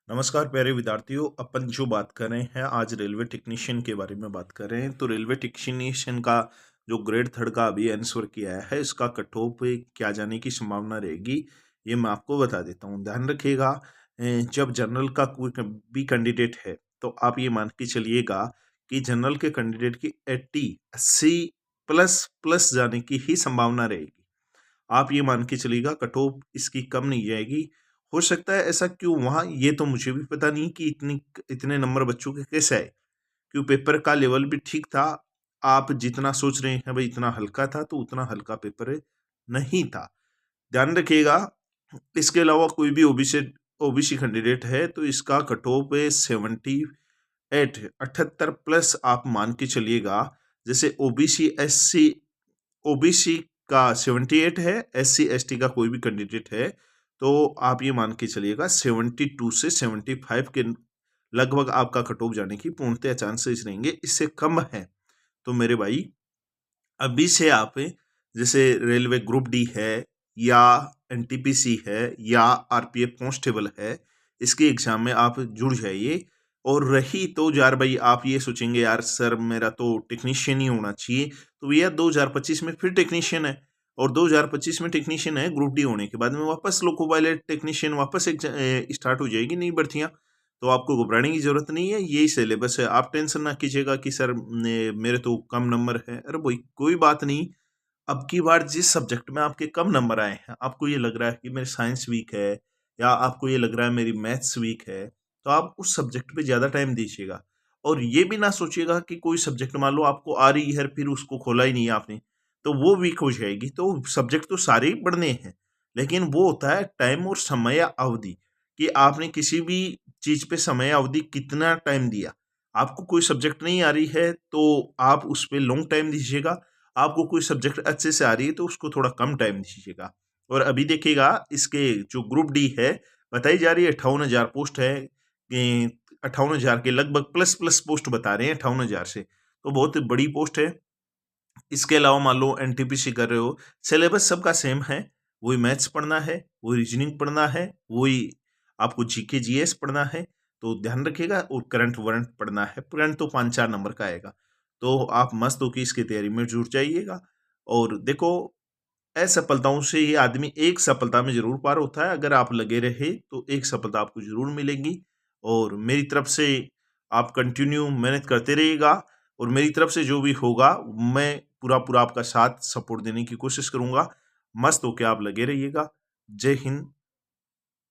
नमस्कार प्यारे विद्यार्थियों। अपन जो बात कर रहे हैं आज रेलवे टेक्नीशियन के बारे में बात कर रहे हैं। तो रेलवे टेक्नीशियन का जो ग्रेड थर्ड का अभी आंसर किया है इसका कट ऑफ पे क्या जाने की संभावना रहेगी ये मैं आपको बता देता हूँ। ध्यान रखिएगा, जब जनरल का कोई भी कैंडिडेट है तो आप ये मान के चलिएगा कि जनरल के कैंडिडेट की 80 प्लस प्लस जाने की ही संभावना रहेगी। आप ये मान के चलिएगा कट ऑफ इसकी कम नहीं जाएगी। हो सकता है ऐसा क्यों वहाँ, ये तो मुझे भी पता नहीं कि इतने नंबर बच्चों के कैसे आए। क्यों पेपर का लेवल भी ठीक था। आप जितना सोच रहे हैं भाई इतना हल्का था तो उतना हल्का पेपर नहीं था। ध्यान रखिएगा। इसके अलावा कोई भी ओबीसी कैंडिडेट है तो इसका कट ऑफ है 78 प्लस आप मान के चलिएगा। जैसे ओबीसी का 78 है, एससी एसटी का कोई भी कैंडिडेट है तो आप ये मान के चलिएगा 72 से 75 के लगभग आपका कट ऑफ जाने की पूर्णतः चांसेस रहेंगे। इससे कम है तो मेरे भाई अभी से आप जैसे रेलवे ग्रुप डी है या एनटीपीसी है या आरपीएफ कांस्टेबल है, इसके एग्जाम में आप जुड़ जाइए। और रही तो यार भाई आप ये सोचेंगे यार सर मेरा तो टेक्नीशियन ही होना चाहिए, तो भैया 2025 में फिर टेक्नीशियन है। और 2025 में टेक्नीशियन है, ग्रुप डी होने के बाद में वापस लोको पायलट टेक्नीशियन वापस स्टार्ट हो जाएगी नई भर्तियां। तो आपको घबराने की जरूरत नहीं है, यही सिलेबस है। आप टेंशन ना कीजिएगा कि सर मेरे तो कम नंबर है। अरे भाई कोई बात नहीं। अब की बार जिस सब्जेक्ट में आपके कम नंबर आए हैं, आपको ये लग रहा है कि मेरी साइंस वीक है या आपको ये लग रहा है मेरी मैथ्स वीक है, तो आप उस सब्जेक्ट पे ज़्यादा टाइम दीजिएगा। और ये भी ना सोचिएगा कि कोई सब्जेक्ट मान लो आपको आ रही है फिर उसको खोला ही नहीं आपने, तो वो वीक हो जाएगी। तो सब्जेक्ट तो सारे ही पढ़ने हैं, लेकिन वो होता है टाइम और समय अवधि, कि आपने किसी भी चीज़ पे समय अवधि कितना टाइम दिया। आपको कोई सब्जेक्ट नहीं आ रही है तो आप उस पे लॉन्ग टाइम दीजिएगा। आपको कोई सब्जेक्ट अच्छे से आ रही है तो उसको थोड़ा कम टाइम दीजिएगा। और अभी देखिएगा इसके जो ग्रुप डी है बताई जा रही है 58,000 पोस्ट है। 58,000 के लगभग प्लस प्लस पोस्ट बता रहे हैं 58,000 से, तो बहुत बड़ी पोस्ट है। इसके अलावा मान लो एनटीपीसी कर रहे हो, सिलेबस सबका सेम है। वही मैथ्स पढ़ना है, वही रीजनिंग पढ़ना है, वही आपको जीके जीएस पढ़ना है। तो ध्यान रखिएगा। और करंट वारंट पढ़ना है। करंट तो 5-4 नंबर का आएगा। तो आप मस्त होकर इसकी तैयारी में जुट जाइएगा। और देखो, असफलताओं से ये आदमी एक सफलता में जरूर पार होता है। अगर आप लगे रहे तो एक सफलता आपको जरूर मिलेगी। और मेरी तरफ से आप कंटिन्यू मेहनत करते रहिएगा। और मेरी तरफ से जो भी होगा मैं पूरा पूरा आपका साथ सपोर्ट देने की कोशिश करूंगा। मस्त होके आप लगे रहिएगा। जय हिंद,